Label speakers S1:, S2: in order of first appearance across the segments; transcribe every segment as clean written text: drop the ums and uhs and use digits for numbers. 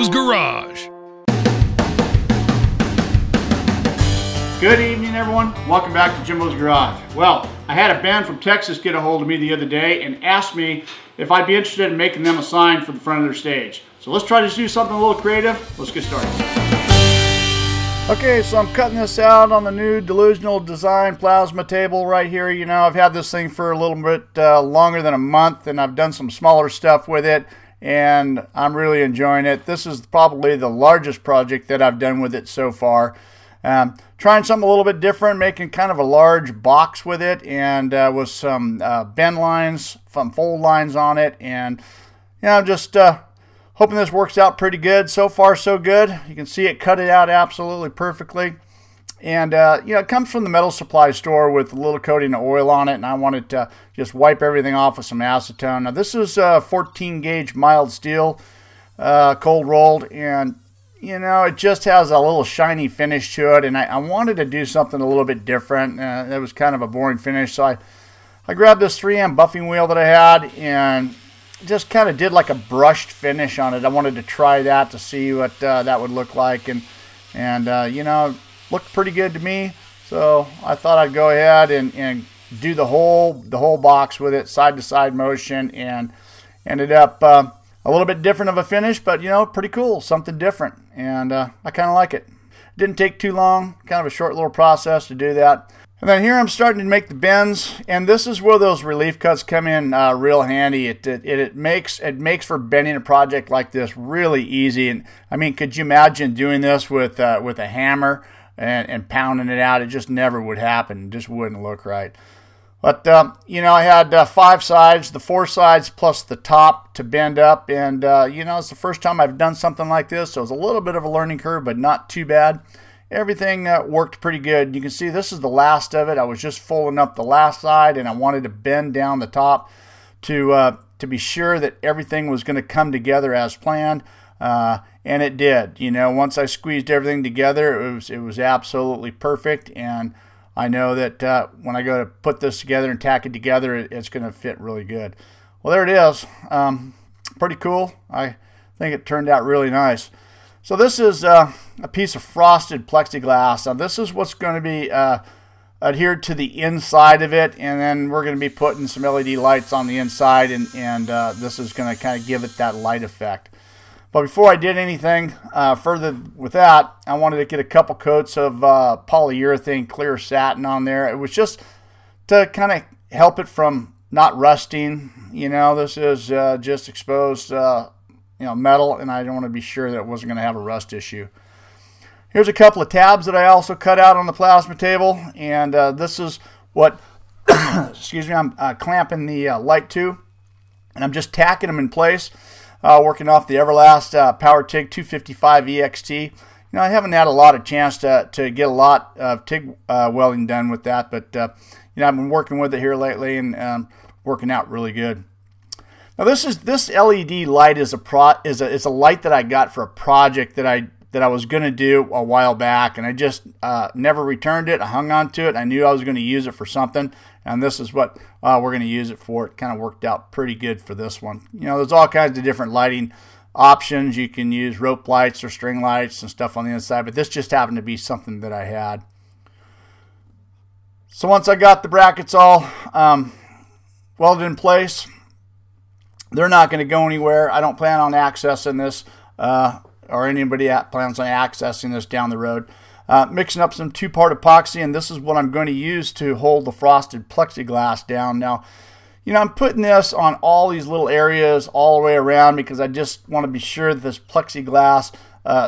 S1: Jimbo's Garage.
S2: Good evening, everyone. Welcome back to Jimbo's Garage. Well, I had a band from Texas get a hold of me the other day and asked me if I'd be interested in making them a sign for the front of their stage. So let's try to do something a little creative. Let's get started. Okay, so I'm cutting this out on the new Delusional design plasma table right here. You know, I've had this thing for a little bit longer than a month, and I've done some smaller stuff with it, and I'm really enjoying it. This is probably the largest project that I've done with it so far. Trying something a little bit different, making kind of a large box with it, and with some bend lines, some fold lines on it, and you know, just hoping this works out pretty good. So far, so good. You can see it cut it out absolutely perfectly. And, you know, it comes from the metal supply store with a little coating of oil on it, and I wanted to just wipe everything off with some acetone. Now, this is 14 gauge mild steel, cold rolled, and, you know, it just has a little shiny finish to it, and I wanted to do something a little bit different. It was kind of a boring finish, so I grabbed this 3M buffing wheel that I had, and just kind of did like a brushed finish on it. I wanted to try that to see what that would look like, and you know, looked pretty good to me. So I thought I'd go ahead and do the whole box with it, side to side motion, and ended up a little bit different of a finish, but you know, pretty cool, something different, and I kind of like it. Didn't take too long, kind of a short little process to do that. And then here I'm starting to make the bends, and this is where those relief cuts come in real handy. It makes for bending a project like this really easy. And I mean, could you imagine doing this with a hammer and pounding it out? It just never would happen. It just wouldn't look right. But you know, I had 5 sides, the 4 sides plus the top to bend up, and you know, it's the first time I've done something like this, so it was a little bit of a learning curve, but not too bad. Everything worked pretty good. You can see this is the last of it. I was just folding up the last side, and I wanted to bend down the top to be sure that everything was going to come together as planned, and it did. You know, once I squeezed everything together, it was absolutely perfect, and I know that when I go to put this together and tack it together, it's going to fit really good. Well, there it is. Pretty cool. I think it turned out really nice. So this is a piece of frosted plexiglass. Now this is what's going to be adhered to the inside of it, and then we're going to be putting some LED lights on the inside, and this is going to kind of give it that light effect. But before I did anything further with that, I wanted to get a couple coats of polyurethane clear satin on there. It was just to kind of help it from not rusting. You know, this is just exposed you know, metal, and I don't want to be sure that it wasn't going to have a rust issue. Here's a couple of tabs that I also cut out on the plasma table, and this is what excuse me, I'm clamping the light to, and I'm just tacking them in place, working off the Everlast Power TIG 255 EXT. You know, I haven't had a lot of chance to get a lot of TIG welding done with that, but you know, I've been working with it here lately, and working out really good. Now this LED light is a light that I got for a project that I was going to do a while back, and I just never returned it. I hung on to it. I knew I was going to use it for something, and this is what we're going to use it for. It kind of worked out pretty good for this one. You know, there's all kinds of different lighting options. You can use rope lights or string lights and stuff on the inside, but this just happened to be something that I had. So once I got the brackets all welded in place, they're not going to go anywhere. I don't plan on accessing this, or anybody plans on accessing this down the road. Mixing up some 2-part epoxy, and this is what I'm going to use to hold the frosted plexiglass down. Now, you know, I'm putting this on all these little areas all the way around because I just want to be sure that this plexiglass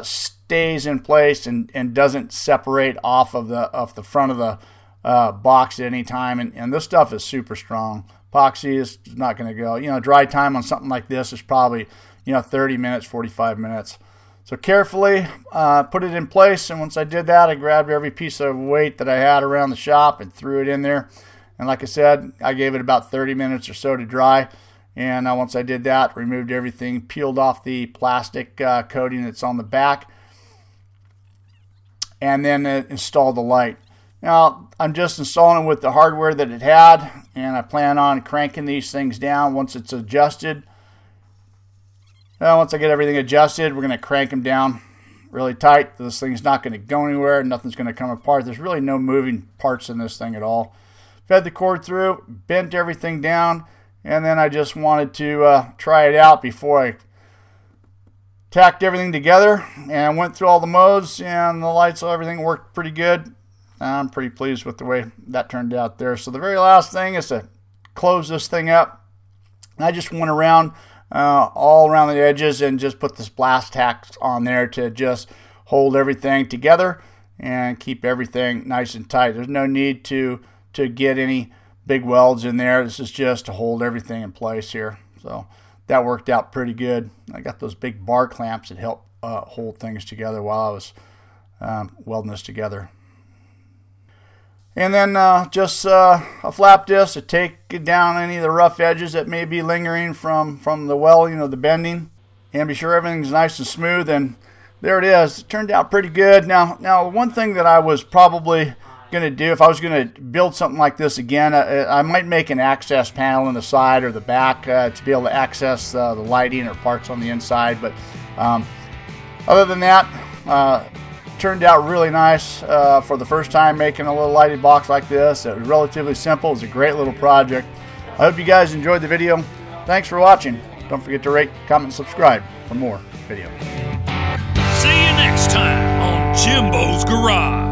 S2: stays in place and doesn't separate off the front of the box at any time. And this stuff is super strong. Epoxy is not going to go. You know, dry time on something like this is probably, you know, 30 minutes, 45 minutes. So carefully put it in place, and once I did that, I grabbed every piece of weight that I had around the shop and threw it in there. And like I said, I gave it about 30 minutes or so to dry. And once I did that, removed everything, peeled off the plastic coating that's on the back, and then installed the light. Now, I'm just installing it with the hardware that it had, and I plan on cranking these things down once it's adjusted. Now, once I get everything adjusted, we're going to crank them down really tight. This thing's not going to go anywhere. Nothing's going to come apart. There's really no moving parts in this thing at all. Fed the cord through, bent everything down, and then I just wanted to try it out before I tacked everything together and went through all the modes, and the lights, everything worked pretty good. I'm pretty pleased with the way that turned out there. So the very last thing is to close this thing up. I just went around all around the edges and just put this blast tacks on there to just hold everything together and keep everything nice and tight. There's no need to get any big welds in there. This is just to hold everything in place here. So that worked out pretty good. I got those big bar clamps that help hold things together while I was welding this together. And then just a flap disc to take down any of the rough edges that may be lingering from the welding or the bending, and be sure everything's nice and smooth. And there it is. It turned out pretty good. Now one thing that I was probably going to do if I was going to build something like this again, I might make an access panel in the side or the back to be able to access the lighting or parts on the inside. But other than that, turned out really nice for the first time making a little lighted box like this. It was relatively simple. It was a great little project. I hope you guys enjoyed the video. Thanks for watching. Don't forget to rate, comment, and subscribe for more videos.
S1: See you next time on Jimbo's Garage.